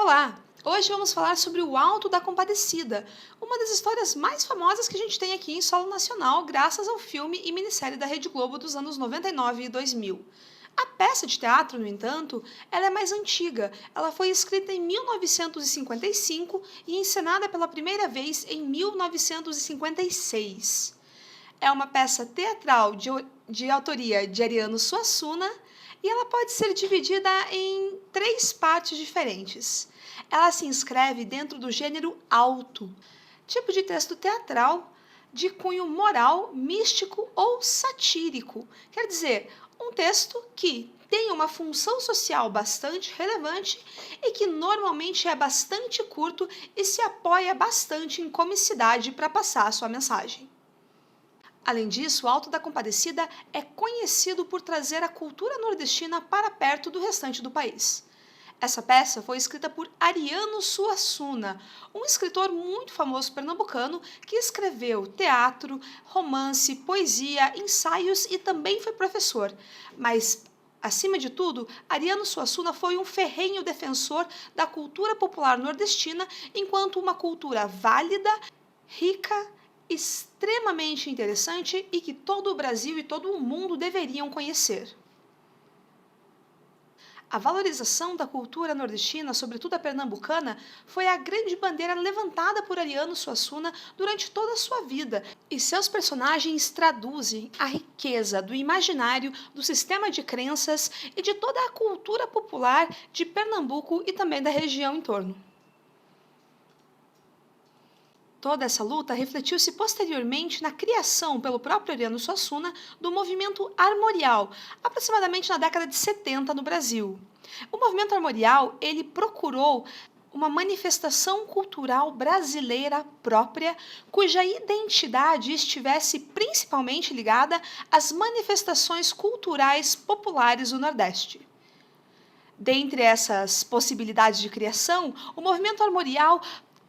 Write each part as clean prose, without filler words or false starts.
Olá! Hoje vamos falar sobre o Alto da Compadecida, uma das histórias mais famosas que a gente tem aqui em solo nacional, graças ao filme e minissérie da Rede Globo dos anos 99 e 2000. A peça de teatro, no entanto, ela é mais antiga. Ela foi escrita em 1955 e encenada pela primeira vez em 1956. É uma peça teatral de autoria de Ariano Suassuna e ela pode ser dividida em três partes diferentes. Ela se inscreve dentro do gênero alto, tipo de texto teatral de cunho moral, místico ou satírico. Quer dizer, um texto que tem uma função social bastante relevante e que normalmente é bastante curto e se apoia bastante em comicidade para passar a sua mensagem. Além disso, o Alto da Compadecida é conhecido por trazer a cultura nordestina para perto do restante do país. Essa peça foi escrita por Ariano Suassuna, um escritor muito famoso pernambucano que escreveu teatro, romance, poesia, ensaios e também foi professor. Mas, acima de tudo, Ariano Suassuna foi um ferrenho defensor da cultura popular nordestina enquanto uma cultura válida, rica, extremamente interessante e que todo o Brasil e todo o mundo deveriam conhecer. A valorização da cultura nordestina, sobretudo a pernambucana, foi a grande bandeira levantada por Ariano Suassuna durante toda a sua vida, e seus personagens traduzem a riqueza do imaginário, do sistema de crenças e de toda a cultura popular de Pernambuco e também da região em torno. Toda essa luta refletiu-se posteriormente na criação pelo próprio Ariano Suassuna do movimento armorial, aproximadamente na década de 70 no Brasil. O movimento armorial, ele procurou uma manifestação cultural brasileira própria, cuja identidade estivesse principalmente ligada às manifestações culturais populares do Nordeste. Dentre essas possibilidades de criação, o movimento armorial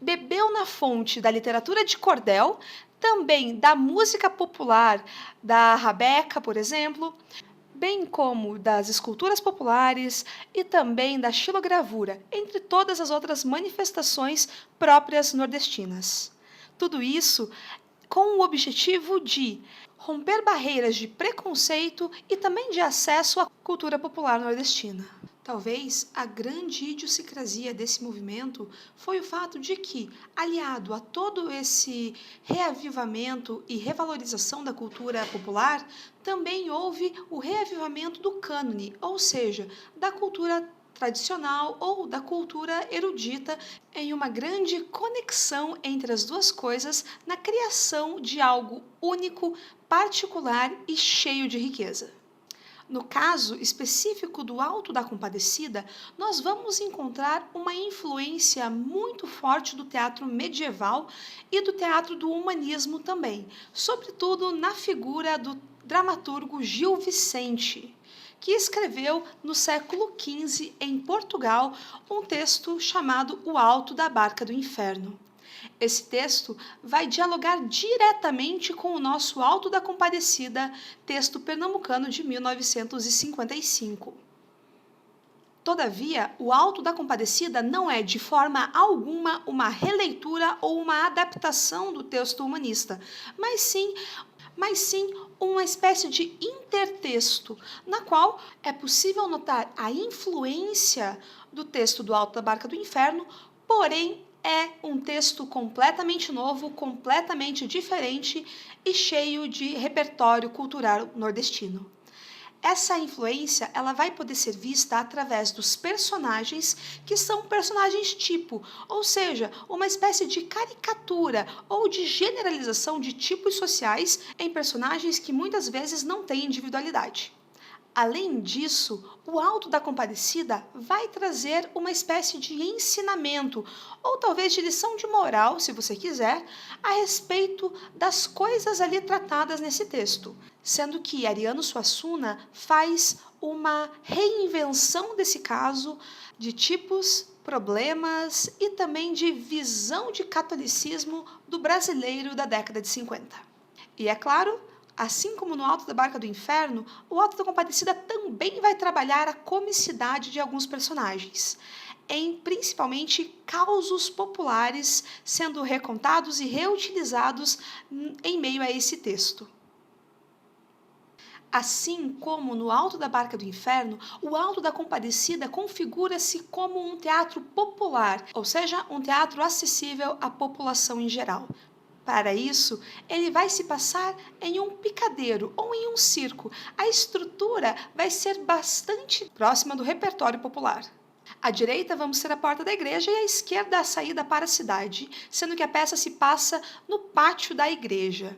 bebeu na fonte da literatura de cordel, também da música popular da rabeca, por exemplo, bem como das esculturas populares e também da xilogravura, entre todas as outras manifestações próprias nordestinas. Tudo isso com o objetivo de romper barreiras de preconceito e também de acesso à cultura popular nordestina. Talvez a grande idiosincrasia desse movimento foi o fato de que, aliado a todo esse reavivamento e revalorização da cultura popular, também houve o reavivamento do cânone, ou seja, da cultura tradicional ou da cultura erudita, em uma grande conexão entre as duas coisas na criação de algo único, particular e cheio de riqueza. No caso específico do Alto da Compadecida, nós vamos encontrar uma influência muito forte do teatro medieval e do teatro do humanismo também, sobretudo na figura do dramaturgo Gil Vicente, que escreveu no século XV, em Portugal, um texto chamado O Alto da Barca do Inferno. Esse texto vai dialogar diretamente com o nosso Alto da Compadecida, texto pernambucano de 1955. Todavia, o Alto da Compadecida não é de forma alguma uma releitura ou uma adaptação do texto humanista, mas sim uma espécie de intertexto, na qual é possível notar a influência do texto do Alto da Barca do Inferno, porém é um texto completamente novo, completamente diferente e cheio de repertório cultural nordestino. Essa influência ela vai poder ser vista através dos personagens, que são personagens tipo, ou seja, uma espécie de caricatura ou de generalização de tipos sociais em personagens que muitas vezes não têm individualidade. Além disso, o Alto da Compadecida vai trazer uma espécie de ensinamento, ou talvez de lição de moral, se você quiser, a respeito das coisas ali tratadas nesse texto, sendo que Ariano Suassuna faz uma reinvenção desse caso, de tipos, problemas e também de visão de catolicismo do brasileiro da década de 50. E é claro, assim como no Alto da Barca do Inferno, o Alto da Compadecida também vai trabalhar a comicidade de alguns personagens. em principalmente causos populares sendo recontados e reutilizados em meio a esse texto. Assim como no Alto da Barca do Inferno, o Alto da Compadecida configura-se como um teatro popular, ou seja, um teatro acessível à população em geral. Para isso, ele vai se passar em um picadeiro ou em um circo. A estrutura vai ser bastante próxima do repertório popular. À direita vamos ter a porta da igreja e à esquerda a saída para a cidade, sendo que a peça se passa no pátio da igreja.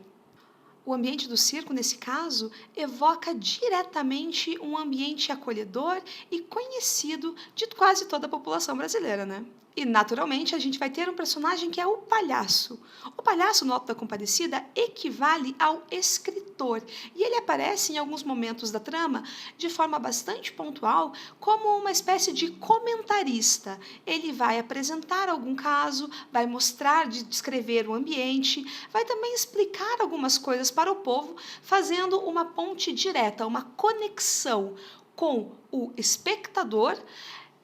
O ambiente do circo, nesse caso, evoca diretamente um ambiente acolhedor e conhecido de quase toda a população brasileira, né? E, naturalmente, a gente vai ter um personagem que é o palhaço. O palhaço, no Alto da Compadecida, equivale ao escritor. E ele aparece em alguns momentos da trama, de forma bastante pontual, como uma espécie de comentarista. Ele vai apresentar algum caso, vai mostrar, descrever o ambiente, vai também explicar algumas coisas para o povo, fazendo uma ponte direta, uma conexão com o espectador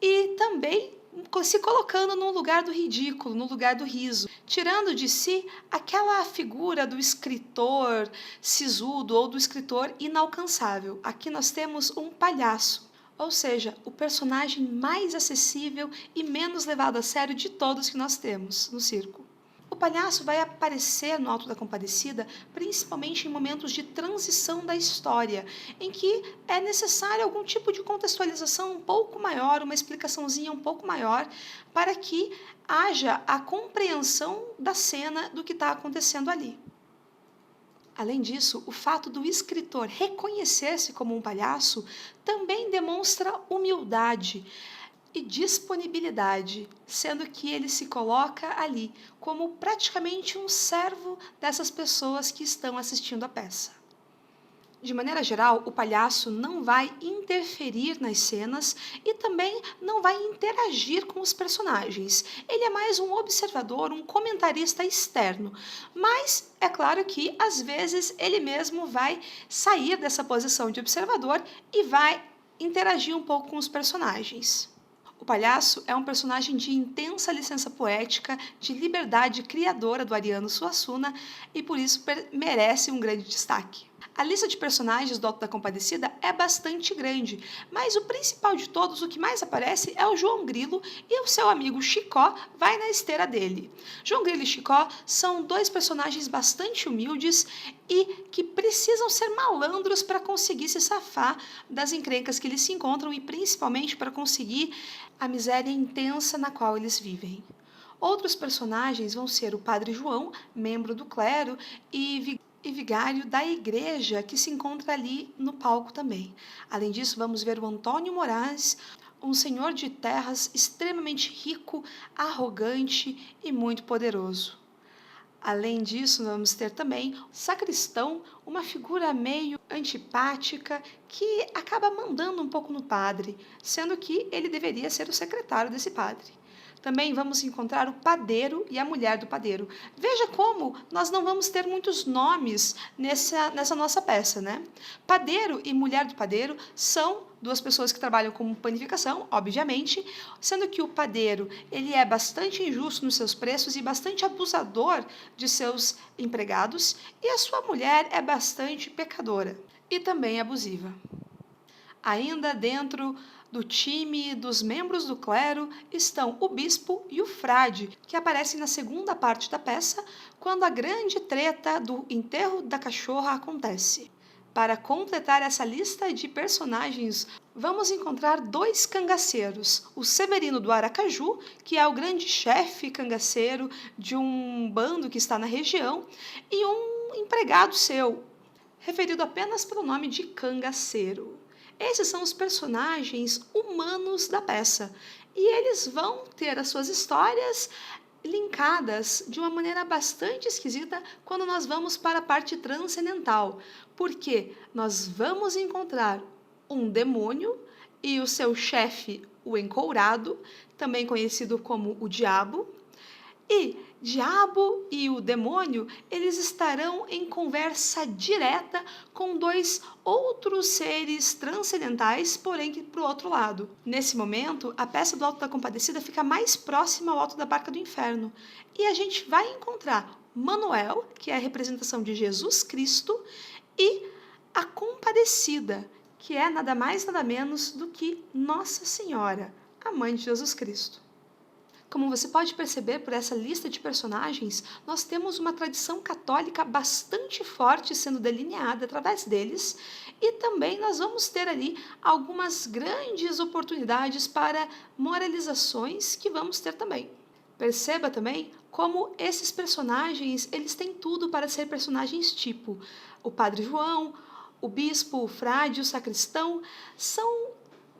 e também se colocando no lugar do ridículo, no lugar do riso, tirando de si aquela figura do escritor sisudo ou do escritor inalcançável. Aqui nós temos um palhaço, ou seja, o personagem mais acessível e menos levado a sério de todos que nós temos no circo. O palhaço vai aparecer no Alto da Compadecida principalmente em momentos de transição da história, em que é necessário algum tipo de contextualização um pouco maior, uma explicaçãozinha um pouco maior, para que haja a compreensão da cena do que está acontecendo ali. Além disso, o fato do escritor reconhecer-se como um palhaço também demonstra humildade e disponibilidade, sendo que ele se coloca ali como praticamente um servo dessas pessoas que estão assistindo a peça. De maneira geral, o palhaço não vai interferir nas cenas e também não vai interagir com os personagens. Ele é mais um observador, um comentarista externo. Mas é claro que, às vezes, ele mesmo vai sair dessa posição de observador e vai interagir um pouco com os personagens. O palhaço é um personagem de intensa licença poética, de liberdade criadora do Ariano Suassuna e por isso merece um grande destaque. A lista de personagens do Alto da Compadecida é bastante grande, mas o principal de todos, o que mais aparece, é o João Grilo e o seu amigo Chicó vai na esteira dele. João Grilo e Chicó são dois personagens bastante humildes e que precisam ser malandros para conseguir se safar das encrencas que eles se encontram e principalmente para conseguir a miséria intensa na qual eles vivem. Outros personagens vão ser o Padre João, membro do clero, e vigário da igreja que se encontra ali no palco também. Além disso, vamos ver o Antônio Moraes, um senhor de terras extremamente rico, arrogante e muito poderoso. Além disso, vamos ter também o sacristão, uma figura meio antipática que acaba mandando um pouco no padre, sendo que ele deveria ser o secretário desse padre. Também vamos encontrar o padeiro e a mulher do padeiro. Veja como nós não vamos ter muitos nomes nessa nossa peça, né? Padeiro e mulher do padeiro são duas pessoas que trabalham com panificação, obviamente, sendo que o padeiro ele é bastante injusto nos seus preços e bastante abusador de seus empregados, e a sua mulher é bastante pecadora e também abusiva. Ainda dentro do time dos membros do clero estão o bispo e o frade, que aparecem na segunda parte da peça, quando a grande treta do enterro da cachorra acontece. Para completar essa lista de personagens, vamos encontrar dois cangaceiros, o Severino do Aracaju, que é o grande chefe cangaceiro de um bando que está na região, e um empregado seu, referido apenas pelo nome de cangaceiro. Esses são os personagens humanos da peça e eles vão ter as suas histórias linkadas de uma maneira bastante esquisita quando nós vamos para a parte transcendental, porque nós vamos encontrar um demônio e o seu chefe, o Encourado, também conhecido como o Diabo, E diabo e o demônio, eles estarão em conversa direta com dois outros seres transcendentais, porém que para o outro lado. Nesse momento, a peça do Alto da Compadecida fica mais próxima ao Alto da Barca do Inferno. E a gente vai encontrar Manuel, que é a representação de Jesus Cristo, e a Compadecida, que é nada mais nada menos do que Nossa Senhora, a mãe de Jesus Cristo. Como você pode perceber por essa lista de personagens, nós temos uma tradição católica bastante forte sendo delineada através deles, e também nós vamos ter ali algumas grandes oportunidades para moralizações que vamos ter também. Perceba também como esses personagens, eles têm tudo para ser personagens tipo o Padre João, o bispo, o frade, o sacristão, são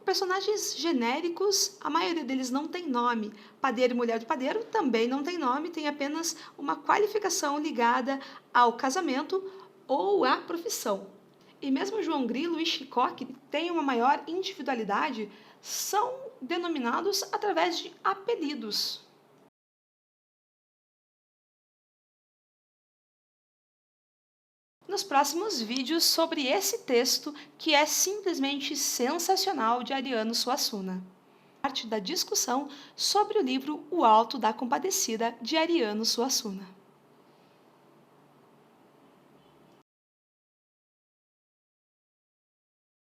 personagens genéricos, a maioria deles não tem nome. Padeiro e mulher do padeiro também não tem nome, tem apenas uma qualificação ligada ao casamento ou à profissão. E mesmo João Grilo e Chicó, que têm uma maior individualidade, são denominados através de apelidos. Nos próximos vídeos sobre esse texto que é simplesmente sensacional de Ariano Suassuna. Parte da discussão sobre o livro O Alto da Compadecida de Ariano Suassuna.